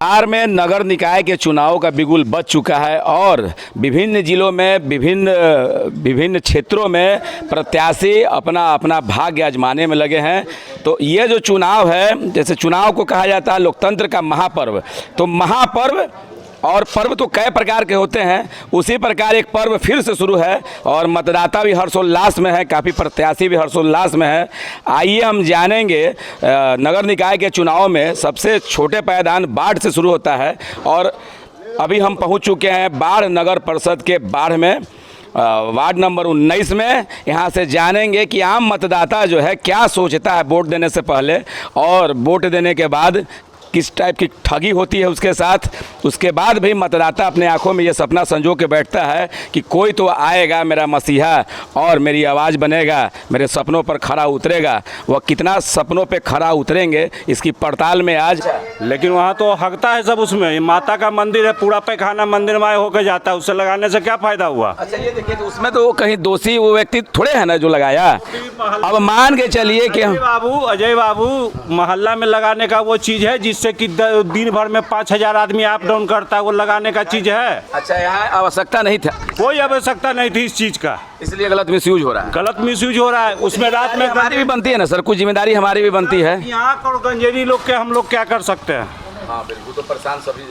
बिहार में नगर निकाय के चुनाव का बिगुल बज चुका है और विभिन्न जिलों में विभिन्न क्षेत्रों में प्रत्याशी अपना अपना भाग्य आजमाने में लगे हैं। तो ये जो चुनाव है, जैसे चुनाव को कहा जाता है लोकतंत्र का महापर्व, तो महापर्व और पर्व तो कई प्रकार के होते हैं, उसी प्रकार एक पर्व फिर से शुरू है और मतदाता भी हर्षोल्लास में है, काफ़ी प्रत्याशी भी हर्षोल्लास में है। आइए हम जानेंगे, नगर निकाय के चुनाव में सबसे छोटे पायदान बाढ़ से शुरू होता है और अभी हम पहुंच चुके हैं बाढ़ नगर परिषद के बाढ़ में, वार्ड नंबर 19 में। यहाँ से जानेंगे कि आम मतदाता जो है क्या सोचता है वोट देने से पहले और वोट देने के बाद किस टाइप की ठगी होती है उसके साथ। उसके बाद भी मतदाता अपने आंखों में ये सपना संजो के बैठता है कि कोई तो आएगा मेरा मसीहा और मेरी आवाज़ बनेगा, मेरे सपनों पर खरा उतरेगा। वह कितना सपनों पे खरा उतरेंगे इसकी पड़ताल में आज। लेकिन वहाँ तो हकता है सब, उसमें माता का मंदिर है, पूरा पैखाना मंदिर में होकर जाता है, उससे लगाने से क्या फायदा हुआ। अच्छा ये देखिए, तो उसमें तो कहीं दोषी वो व्यक्ति थोड़े है ना जो लगाया। अब मान के चलिए कि अजय बाबू मोहल्ला में लगाने का वो चीज़ है जिससे कि दिन भर में 5000 आदमी अप डाउन करता है, वो लगाने का चीज़ है। अच्छा, यहाँ आवश्यकता नहीं था, कोई आवश्यकता नहीं थी इस चीज़ का, इसलिए गलत मिसयूज हो रहा है। गलत मिसयूज हो रहा है। उसमें रात में हमारी भी बनती है ना सर, कुछ जिम्मेदारी हमारी भी बनती है। यहाँ गंजेरी लोग के हम लोग क्या कर सकते हैं। हाँ बिल्कुल, तो परेशान सभी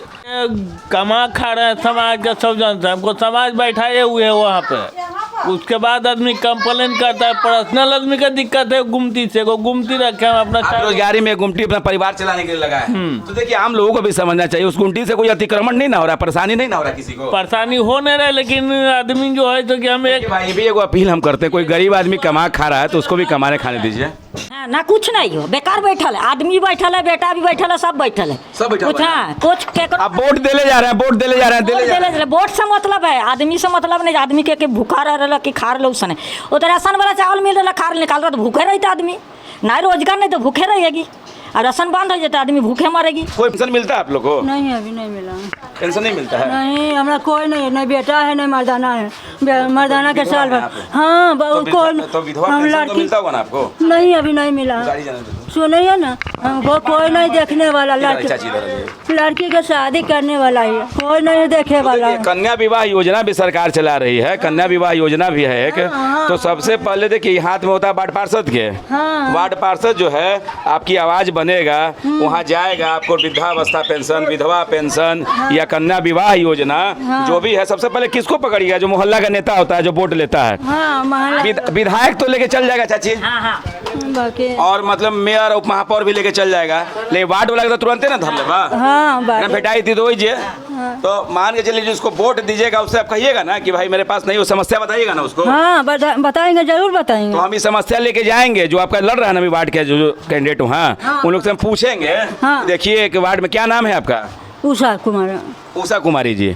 कमा खा रहे हैं समाज का सब जनता, हमको समाज बैठाए हुए है वहाँ पे। उसके बाद आदमी कंप्लेन करता है, पर्सनल आदमी का दिक्कत है गुमती से, को गुमती रखे हम अपना रोजगारी में गुमटी अपना परिवार चलाने के लिए लगा है। तो देखिए आम लोगों को भी समझना चाहिए, उस गुमटी से कोई अतिक्रमण नहीं ना हो रहा, परेशानी नहीं ना हो रहा किसी को। परेशानी हो नहीं रहा, लेकिन आदमी जो है तो कि हम एक भाई भी एगो अपील हम करते हैं, कोई गरीब आदमी कमा खा रहा है तो उसको भी कमाने खाने दीजिए। हाँ, ना कुछ नहीं हो, बेकार बैठल है, आदमी बैठल है, बेटा भी बैठल है, सब बैठल है, सब बैठल कुछ। हाँ, कुछ आप वोट देले जा रहे हैं, वोट देले जा रहे हैं, वोट से मतलब है, आदमी से मतलब नहीं। आदमी के भूखा रह कि खा रहे उसने, वो तो राशन वाला चावल मिल रहा खा निकाल रहा तो भूखे रहता आदमी, ना रोजगार नहीं तो भूखे रहेगी, और राशन बंद हो जाता आदमी भूखे मरेगी। कोई पेंशन मिलता है आप लोग को? नहीं, अभी नहीं मिला। पेंशन नहीं मिलता है? नहीं, हमारा कोई नहीं, नहीं बेटा है नहीं मर्दाना है, मर्दाना के साल भर। हाँ, तो विधवा पेंशन तो मिलता होगा ना आपको? नहीं, अभी नहीं मिला। सुनिए ना, हमको कोई नहीं देखने वाला, लड़की के शादी करने वाला है, कोई नहीं देखे वाला। कन्या विवाह योजना भी सरकार चला रही है, कन्या विवाह योजना भी है एक। तो सबसे पहले देखिए हाथ में होता है वार्ड पार्षद के, वार्ड पार्षद जो है आपकी आवाज बनेगा, वहाँ जाएगा, आपको वृद्धावस्था पेंशन, विधवा पेंशन या कन्या विवाह योजना जो भी है, सबसे पहले किसको पकड़िएगा? जो मोहल्ला का नेता होता है, जो वोट लेता है। विधायक तो लेके चल जाएगा चाची, और मतलब मेयर और उप महापौर भी लेके चल जाएगा, लेकिन वार्ड वाला तो तुरंत ना धर लेगा, भेटाई थी तो वही। तो मान के चलिए जिसको वोट दीजिएगा उससे आप कहिएगा ना कि भाई मेरे पास नहीं, वो समस्या बताइएगा ना उसको। हाँ, बताएंगे, जरूर बताएंगे। तो हम ये समस्या लेके जाएंगे, जो आपका लड़ रहा है ना वार्ड के जो कैंडिडेट वहाँ, उन लोग से हम पूछेंगे। देखिए एक वार्ड में क्या नाम है आपका? उषा कुमारी जी,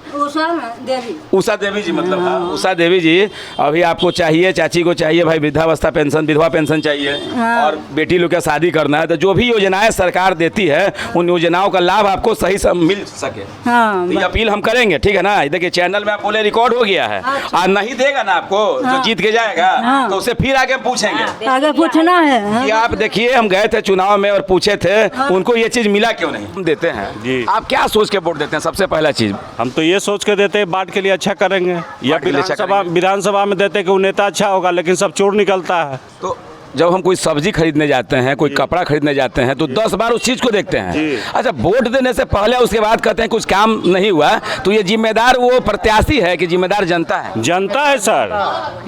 उषा देवी जी, मतलब हाँ, उषा देवी जी। अभी आपको चाहिए, चाची को चाहिए भाई वृद्धावस्था पेंशन, विधवा पेंशन चाहिए, और बेटी लोग का शादी करना है, तो जो भी योजनाएं सरकार देती है उन योजनाओं का लाभ आपको सही से मिल सके। तो ये अपील हम करेंगे, ठीक है ना? देखिए चैनल में आप बोले रिकॉर्ड हो गया है, और नहीं देगा ना आपको, जो जीत के जाएगा तो उससे फिर आगे पूछेंगे, आगे पूछना है कि आप देखिए हम गए थे चुनाव में और पूछे थे उनको ये चीज मिला क्यों नहीं। हम देते हैं, आप क्या सोच के वोट देते हैं? सबसे पहला चीज हम तो ये सोच के देते हैं बाढ़ के लिए अच्छा करेंगे, या विधानसभा में देते कि वो नेता अच्छा होगा, लेकिन सब चोर निकलता है। तो जब हम कोई सब्जी खरीदने जाते हैं, कोई कपड़ा खरीदने जाते हैं, तो 10 बार उस चीज को देखते हैं। अच्छा, वोट देने से पहले उसके बाद कहते हैं कुछ काम नहीं हुआ, तो ये जिम्मेदार वो प्रत्याशी है कि जिम्मेदार जनता है? जनता है सर,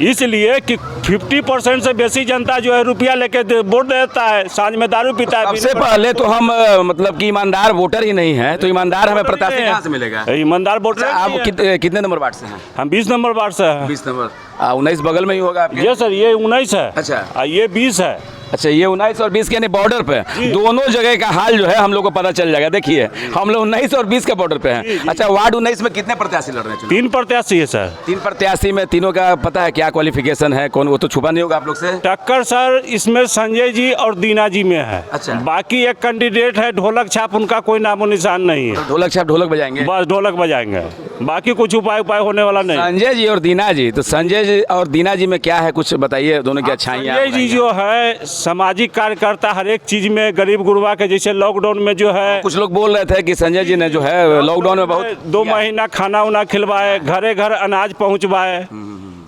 इसलिए कि 50% से बेसी जनता जो है रुपया लेके वोट देता है, सांझ में दारू पीता है। सबसे पहले तो हम मतलब कि ईमानदार वोटर ही नहीं है, तो ईमानदार हमें प्रत्याशी कहाँ से मिलेगा? ईमानदार वोटर। आप कितने नंबर वार्ड से हैं? हम 20 नंबर वार्ड से हैं। 20 नंबर, 19 बगल में ही होगा आपके? ये सर, ये 19 है। अच्छा, ये 20 है। अच्छा, ये 19 और 20 के यानी बॉर्डर पे, दोनों जगह का हाल जो है हम लोग को पता चल जाएगा। देखिए हम लोग 19 और 20 के बॉर्डर पे हैं। अच्छा, वार्ड 19 में कितने प्रत्याशी लड़ रहे हैं? 3 प्रत्याशी है सर। 3 प्रत्याशी में तीनों का पता है क्या क्वालिफिकेशन है, कौन? वो तो छुपा नहीं होगा आप लोग से। टक्कर सर इसमें संजय जी और दीना जी में है। अच्छा, बाकी एक कैंडिडेट है ढोलक छाप, उनका कोई नामो निशान नहीं है। तो ढोलक छाप ढोलक बजाएंगे? बस ढोलक बजाएंगे, बाकी कुछ उपाय होने वाला नहीं। संजय जी और दीना जी, तो संजय जी और दीना जी में क्या है, कुछ बताइए, दोनों की अच्छाइयाँ। संजय जी जो है सामाजिक कार्यकर्ता हर एक चीज़ में, गरीब गुरबा के, जैसे लॉकडाउन में जो है कुछ लोग बोल रहे थे कि संजय जी ने जो है लॉकडाउन में बहुत 2 महीना खाना उना खिलवाए, घरे घर अनाज पहुंचवाए,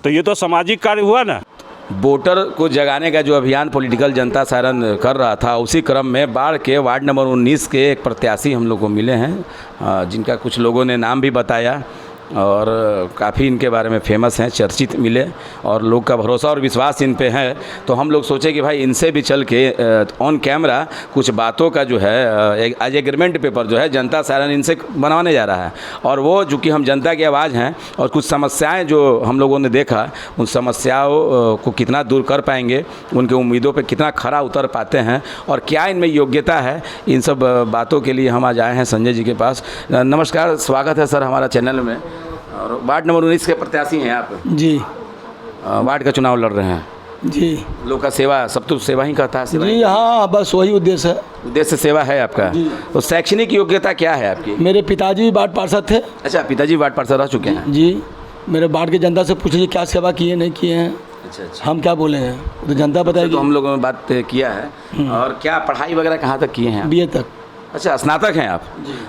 तो ये तो सामाजिक कार्य हुआ ना। वोटर को जगाने का जो अभियान पॉलिटिकल जनता सारण कर रहा था, उसी क्रम में बाढ़ के वार्ड नंबर 19 के एक प्रत्याशी हम लोग को मिले हैं, जिनका कुछ लोगों ने नाम भी बताया और काफ़ी इनके बारे में फेमस हैं, चर्चित मिले और लोग का भरोसा और विश्वास इन पे है। तो हम लोग सोचे कि भाई इनसे भी चल के ऑन कैमरा कुछ बातों का जो है आज एग्रीमेंट पेपर जो है जनता सारण इनसे बनवाने जा रहा है, और वो चूँकि हम जनता की आवाज़ हैं और कुछ समस्याएं जो हम लोगों ने देखा, उन समस्याओं को कितना दूर कर पाएंगे, उनके उम्मीदों पर कितना खरा उतर पाते हैं और क्या इनमें योग्यता है, इन सब बातों के लिए हम आज आए हैं संजय जी के पास। नमस्कार, स्वागत है सर हमारा चैनल में। और वार्ड नंबर 19 के प्रत्याशी हैं आप जी। वार्ड का चुनाव लड़ रहे हैं जी। लोग का सेवा, सब तो सेवा ही करता है, सेवा जी हाँ, बस वही उद्देश्य है। उद्देश्य सेवा है आपका। तो शैक्षणिक योग्यता क्या है आपकी? मेरे पिताजी वार्ड पार्षद थे। अच्छा, पिताजी वार्ड पार्षद रह चुके हैं जी। मेरे वार्ड की जनता से पूछिए क्या सेवा किए नहीं किए हैं। अच्छा, हम क्या बोले हैं, तो जनता बताएगी। तो हम लोगों ने बात किया है। और क्या पढ़ाई वगैरह कहाँ तक किए हैं? BA तक। अच्छा, स्नातक हैं आप?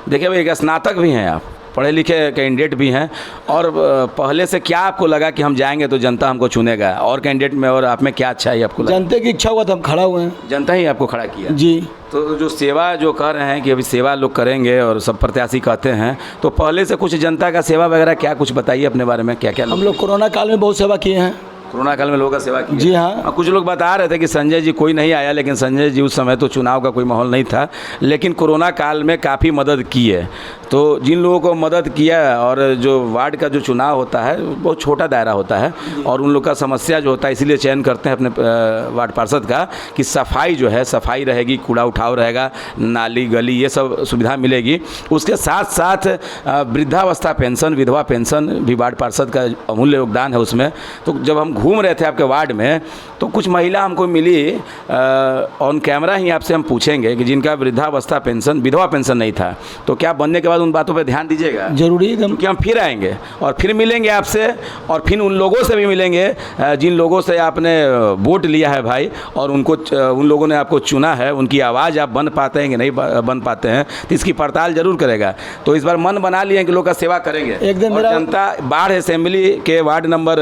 देखिए भाई, एक स्नातक भी हैं आप, पढ़े लिखे कैंडिडेट भी हैं, और पहले से क्या आपको लगा कि हम जाएंगे तो जनता हमको चुनेगा, और कैंडिडेट में और आप में क्या अच्छा है आपको लगा? जनता की इच्छा हुआ तो हम खड़ा हुए हैं। जनता ही आपको खड़ा किया जी। तो जो सेवा जो कह रहे हैं कि अभी सेवा लोग करेंगे और सब प्रत्याशी कहते हैं, तो पहले से कुछ जनता का सेवा वगैरह क्या कुछ बताइए अपने बारे में, क्या क्या? हम लोग कोरोना काल में बहुत सेवा किए हैं। कोरोना काल में लोगों का सेवा की? जी हाँ। कुछ लोग बता रहे थे कि संजय जी कोई नहीं आया, लेकिन संजय जी उस समय तो चुनाव का कोई माहौल नहीं था, लेकिन कोरोना काल में काफ़ी मदद की है। तो जिन लोगों को मदद किया, और जो वार्ड का जो चुनाव होता है बहुत छोटा दायरा होता है, और उन लोग का समस्या जो होता है इसीलिए चयन करते हैं अपने वार्ड पार्षद का कि सफाई जो है, सफाई रहेगी, कूड़ा उठाव रहेगा, नाली गली ये सब सुविधा मिलेगी। उसके साथ साथ वृद्धावस्था पेंशन, विधवा पेंशन भी वार्ड पार्षद का अमूल्य योगदान है उसमें। तो जब हम घूम रहे थे आपके वार्ड में, तो कुछ महिला हमको मिली, ऑन कैमरा ही आपसे हम पूछेंगे कि जिनका वृद्धावस्था पेंशन, विधवा पेंशन नहीं था, तो क्या बनने के बाद उन बातों पे ध्यान दीजिएगा? जरूरी एकदम। क्योंकि हम फिर आएंगे और फिर मिलेंगे आपसे, और फिर उन लोगों से भी मिलेंगे जिन लोगों से आपने वोट लिया है भाई, और उनको उन लोगों ने आपको चुना है, उनकी आवाज़ आप बन पाते हैं कि नहीं बन पाते हैं, तो इसकी पड़ताल जरूर करेगा। तो इस बार मन बना लिए कि लोग का सेवा करेंगे एकदम। और जनता बाढ़ असेंबली के वार्ड नंबर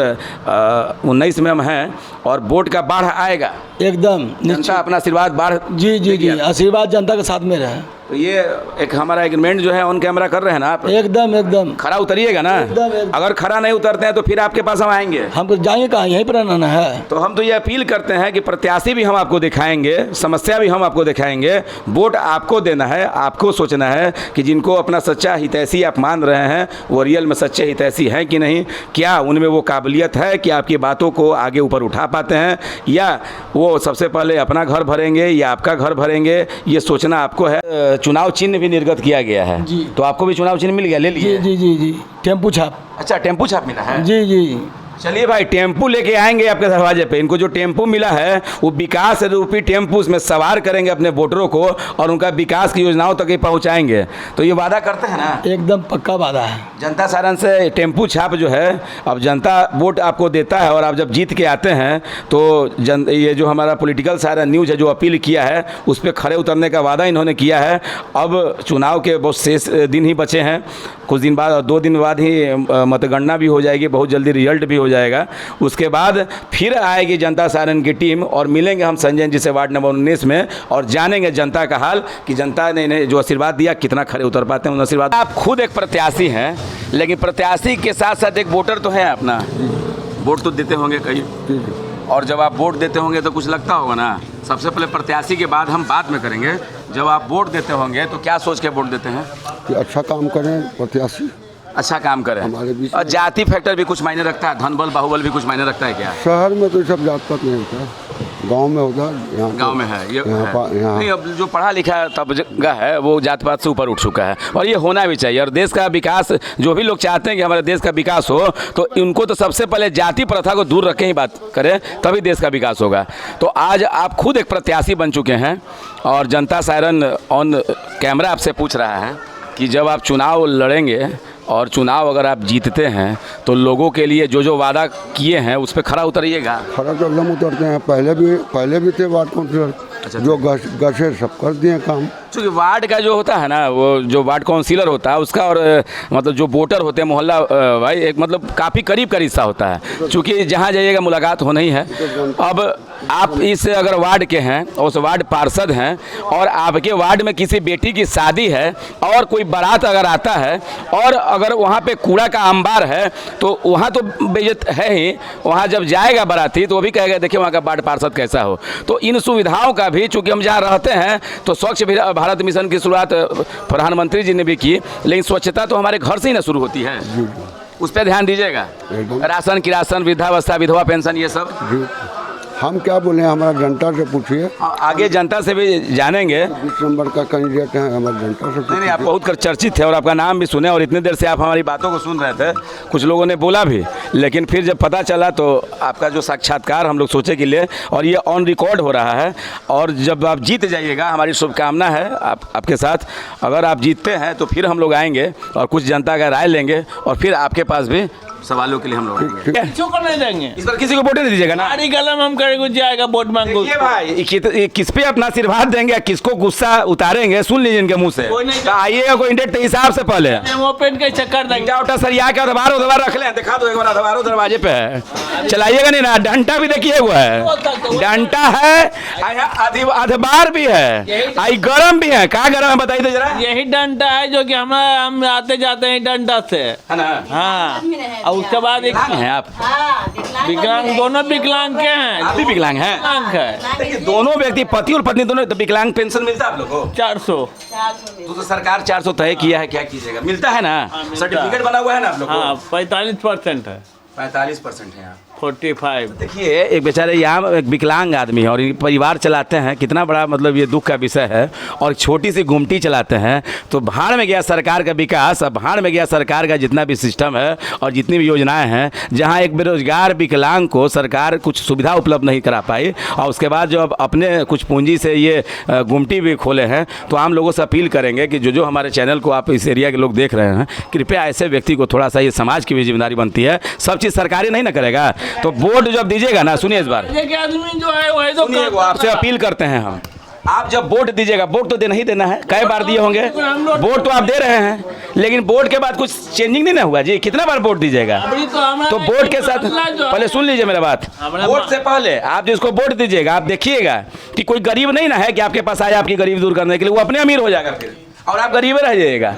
19 में हम हैं, और वोट का बाढ़ आएगा एकदम। जनता अपना आशीर्वाद बाढ़ जी जी जी, आशीर्वाद जनता के साथ में रहे। तो ये एक हमारा एग्रीमेंट जो है ऑन कैमरा कर रहे हैं ना आप? एकदम एकदम। खरा उतरिएगा ना? एकदम। अगर खरा नहीं उतरते हैं तो फिर आपके पास हम आएंगे। हम तो जाएंगे कहाँ, यहीं पर रहना है। तो हम तो ये अपील करते हैं कि प्रत्याशी भी हम आपको दिखाएंगे, समस्या भी हम आपको दिखाएंगे, वोट आपको देना है, आपको सोचना है कि जिनको अपना सच्चा हितैषी आप मान रहे हैं, वो रियल में सच्चे हितैषी हैं कि नहीं, क्या उनमें वो काबिलियत है कि आपकी बातों को आगे ऊपर उठा पाते हैं, या वो सबसे पहले अपना घर भरेंगे या आपका घर भरेंगे, ये सोचना आपको है। चुनाव चिन्ह भी निर्गत किया गया है जी। तो आपको भी चुनाव चिन्ह मिल गया, ले लिए? जी जी जी, टेम्पू छाप। अच्छा, टेम्पू छाप मिला है? जी जी। चलिए भाई, टेम्पू लेके आएंगे आपके दरवाजे पे। इनको जो टेम्पू मिला है वो विकास रूपी टेम्पू, उसमें सवार करेंगे अपने वोटरों को और उनका विकास की योजनाओं तक ही पहुंचाएंगे। तो ये वादा करते हैं ना? एकदम पक्का वादा है। जनता सारण से टेम्पू छाप जो है, अब जनता वोट आपको देता है, और आप जब जीत के आते हैं तो ये जो हमारा पॉलिटिकल सारण न्यूज़ है जो अपील किया है, उस पर खड़े उतरने का वादा इन्होंने किया है। अब चुनाव के बहुत शेष दिन ही बचे हैं, कुछ दिन बाद, 2 दिन बाद ही मतगणना भी हो जाएगी, बहुत जल्दी रिजल्ट भी हो जाएगा। उसके बाद फिर आएगी जनता सारण की टीम, और मिलेंगे हम संजय जी से वार्ड नंबर 19 में, और जानेंगे जनता का हाल कि जनता ने इन्हें जो आशीर्वाद दिया कितना खरे उतर पाते हैं उन आशीर्वाद। आप खुद एक प्रत्याशी हैं, लेकिन प्रत्याशी के साथ साथ एक वोटर तो है अपना, वोट तो देते होंगे कई, और जब आप वोट देते होंगे तो कुछ लगता होगा ना। सबसे पहले प्रत्याशी के बाद हम बात में करेंगे, जब आप वोट देते होंगे तो क्या सोच के वोट देते हैं? कि अच्छा काम करें प्रत्याशी, अच्छा काम करें। हमारे बीच और जाति फैक्टर भी कुछ मायने रखता है, धन बल बाहुबल भी कुछ मायने रखता है क्या? शहर में तो सब जात पात नहीं होता, गांव में होता है। यहाँ गांव में है ये यहाँ है। यहाँ नहीं, अब जो पढ़ा लिखा तबका है वो जात पात से ऊपर उठ चुका है, और ये होना भी चाहिए। और देश का विकास, जो भी लोग चाहते हैं कि हमारे देश का विकास हो, तो उनको तो सबसे पहले जाति प्रथा को दूर रख के ही बात करें, तभी देश का विकास होगा। तो आज आप खुद एक प्रत्याशी बन चुके हैं, और जनता सारण ऑन कैमरा आपसे पूछ रहा है कि जब आप चुनाव लड़ेंगे और चुनाव अगर आप जीतते हैं तो लोगों के लिए जो जो वादा किए हैं उस पर खरा उतरिएगा। खरा तो एकदम उतरते हैं। पहले भी थे वार्ड काउंसिलर जो गसे सब कर दिए काम। क्योंकि वार्ड का जो होता है ना, वो जो वार्ड काउंसिलर होता है उसका और मतलब जो वोटर होते हैं मोहल्ला भाई एक मतलब काफ़ी करीब का रिश्ता होता है। चूँकि जहाँ जाइएगा मुलाकात होना ही है। अब आप इस अगर वार्ड के हैं और उस वार्ड पार्षद हैं और आपके वार्ड में किसी बेटी की शादी है और कोई बारात अगर आता है और अगर वहाँ पे कूड़ा का अंबार है तो वहाँ तो बेइज्जत है ही। वहाँ जब जाएगा बाराती तो वो भी कहेगा देखिए वहाँ का वार्ड पार्षद कैसा हो। तो इन सुविधाओं का भी, चूँकि हम जहाँ रहते हैं तो स्वच्छ भारत मिशन की शुरुआत प्रधानमंत्री जी ने भी की, लेकिन स्वच्छता तो हमारे घर से ही ना शुरू होती है। उस पर ध्यान दीजिएगा। राशन किरासन, वृद्धावस्था, विधवा पेंशन, ये सब जी हम क्या बोले, हमारा जनता से पूछिए। आगे जनता से भी जानेंगे। 20 नंबर का कैंडिडेट है, हमारे जनता से नहीं, आप बहुत चर्चित थे और आपका नाम भी सुने और इतनी देर से आप हमारी बातों को सुन रहे थे। कुछ लोगों ने बोला भी, लेकिन फिर जब पता चला तो आपका जो साक्षात्कार हम लोग सोचे कि ले, और ये ऑन रिकॉर्ड हो रहा है। और जब आप जीत जाइएगा, हमारी शुभकामना है आपके साथ। अगर आप जीतते हैं तो फिर हम लोग आएंगे और कुछ जनता का राय लेंगे और फिर आपके पास भी सवालों के लिए हम लोग आएंगे। किसी को नहीं देंगे, इस बार किसी को वोट नहीं दीजिएगा ना। सारी कलम हम करेंगे, जाएगा वोट मांगो। ये भाई किस पे अपना आशीर्वाद देंगे, किसको गुस्सा उतारेंगे, सुन लीजिए इनके मुंह से। कोई नहीं। तो आइएगा कोई इंडेक्ट के हिसाब से पहले ओपन के चक्कर देंगे। उठा सर यहाँ का दबार रख लें, दिखा दो एक बार दबारो दरवाजे पे है। चलाइएगा नहीं ना, डंटा भी देखिए हुआ है, डंटा है, अधबार भी है, आई गरम भी है। कहाँ गरम है बताइए तो जरा। यही डंडा है जो कि हम आते जाते हैं डंडा से, है ना। हाँ। और उसके बाद एक हैं आप विकलांग, दोनों विकलांग के हैं। आप भी विकलांग हैं? विकलांग है। देखिए दोनों व्यक्ति, पति और पत्नी दोनों, तो विकलांग पेंशन मिलता है आप लोगों को? 400। तो सरकार 400 तय किया है, क्या कीजिएगा? मिलता है ना, सर्टिफिकेट बना हुआ है ना आप लोग को? हाँ, 45% है। 45% है। 45। देखिए एक बेचारे यहाँ एक विकलांग आदमी है और परिवार चलाते हैं, कितना बड़ा मतलब ये दुख का विषय है। और छोटी सी गुमटी चलाते हैं तो भाड़ में गया सरकार का विकास, अब भाड़ में गया सरकार का जितना भी सिस्टम है और जितनी भी योजनाएं हैं। जहाँ एक बेरोजगार विकलांग को सरकार कुछ सुविधा उपलब्ध नहीं करा पाई और उसके बाद जो अब अपने कुछ पूंजी से ये गुमटी भी खोले हैं, तो आम लोगों से अपील करेंगे कि जो हमारे चैनल को आप इस एरिया के लोग देख रहे हैं, कृपया ऐसे व्यक्ति को थोड़ा सा, ये समाज की भी जिम्मेदारी बनती है, सब चीज़ सरकारी नहीं ना करेगा। तो वोट जब दीजिएगा ना, सुनिए इस बार आदमी जो है वही तो सुनिए, आपसे अपील करते हैं हम, आप जब वोट दीजिएगा, वोट तो देना ही देना है। कई बार दिए होंगे वोट, तो आप दे रहे हैं, लेकिन वोट के बाद कुछ चेंजिंग नहीं ना हुआ जी। कितना बार वोट दीजिएगा? तो वोट के साथ पहले सुन लीजिए मेरा बात। वोट से पहले आप जिसको वोट दीजिएगा, आप देखिएगा कि कोई गरीब नहीं ना है कि आपके पास आया आपकी गरीब दूर करने के लिए, वो अपने अमीर हो जाएगा फिर और आप गरीब रह जाइएगा।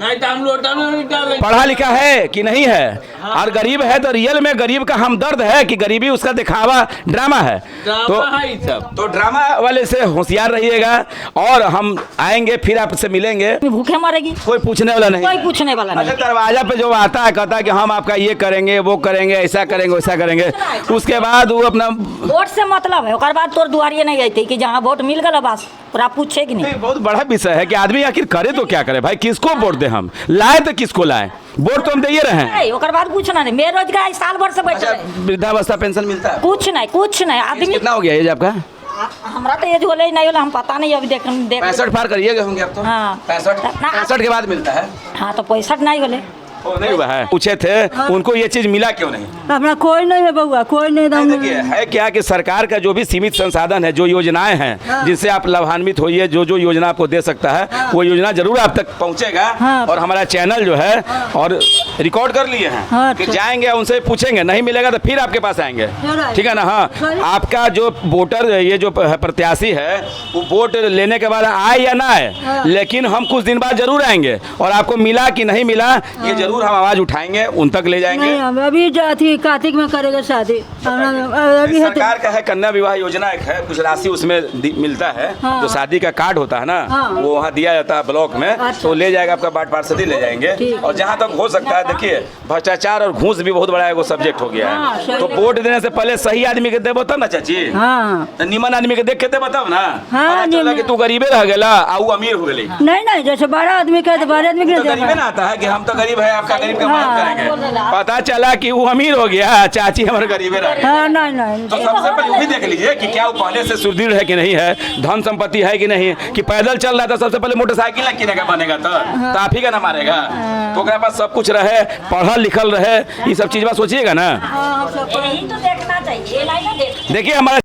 पढ़ा लिखा है कि नहीं है, और गरीब है तो रियल में गरीब का हमदर्द है कि गरीबी उसका दिखावा ड्रामा है। तो ड्रामा वाले से होशियार रहिएगा और हम आएंगे फिर आपसे मिलेंगे। भूखे मरेगी, कोई पूछने वाला नहीं, कोई पूछने वाला नहीं। अच्छा, दरवाजा पे जो आता है कहता है कि हम आपका ये करेंगे, वो करेंगे, ऐसा करेंगे, वैसा करेंगे, उसके बाद वो अपना वोट से मतलब है, और बाद तोर दुआरिये नहीं आती कि जहाँ वोट मिल गया बस, और आप पूछे कि नहीं। बहुत बड़ा विषय है कि आदमी आखिर करे तो क्या करे भाई, किसको वोट दे, हम लाए तो किसको लाए, वोट तो हम दे रहे हैं। ओकर बाद पूछना नहीं, बेरोजगार साल भर से बैठे हैं। वृद्धावस्था पेंशन मिलता है? कुछ नहीं आदमी। कितना हो गया एज आपका? हमरा तो एज होले नहीं होला, हम पता नहीं अभी देख 65 पार करिएगा होंगे अब तो। हाँ। 65 के बाद मिलता है। हाँ तो 65 नहीं होले। नहीं हुआ है, पूछे थे उनको ये चीज मिला क्यों नहीं? अपना कोई नहीं है बउआ, कोई नहीं। देखिए है क्या कि सरकार का जो भी सीमित संसाधन है, जो योजनाएं हैं जिनसे आप लाभान्वित होइए, जो योजना आपको दे सकता है वो योजना जरूर आप तक पहुंचेगा। और हमारा चैनल जो है और रिकॉर्ड कर लिए हैं कि जाएंगे उनसे पूछेंगे, नहीं मिलेगा तो फिर आपके पास आएंगे, ठीक है ना। हाँ, आपका जो वोटर, ये जो प्रत्याशी है, वो वोट लेने के बाद आए या ना आए, लेकिन हम कुछ दिन बाद जरूर आएंगे और आपको मिला कि नहीं मिला ये जरूर हम आवाज उठाएंगे, उन तक ले जाएंगे। नहीं, अभी कार्तिक में करेगा शादी। अभी सरकार का है कन्या विवाह योजना एक है, कुछ राशि उसमें मिलता है। जो शादी का कार्ड होता है ना, वो वहाँ दिया जाता है ब्लॉक में। तो ले जाएगा आपका वार्ड पार्षद ले जाएंगे। और जहाँ तक हो सकता है, देखिए भ्रष्टाचार और घूस भी बहुत बड़ा एगो सब्जेक्ट हो गया है। तो वोट देने से पहले सही आदमी के देबो तब ना चाची, निमन आदमी के देख के देबो तब ना। पता चला कि तू गरीबे रह गेला आ ऊ अमीर हो गेली। नहीं, जैसे बड़ा आदमी के, बड़े आदमी के गरीबे ना आता है कि हम तो गरीब है आपका गरीब का मदद करेंगे। पता चला कि वो अमीर हो गया, चाची हमारे गरीब रह गए। हाँ नहीं नहीं तो सबसे पहले वो भी देख लीजिए कि क्या वो पहले से सुदृढ़ है कि नहीं है, धन संपत्ति है कि नहीं, कि पैदल चल रहा था सबसे पहले मोटरसाइकिल किनेगा बनेगा तो आप ही का ना मारेगा। तो ओकरा पास सब कुछ रहे, पढ़ल लिखल रहे, ये सब चीज सोचिएगा ना। यही तो देखना चाहिए। देखिए हमारे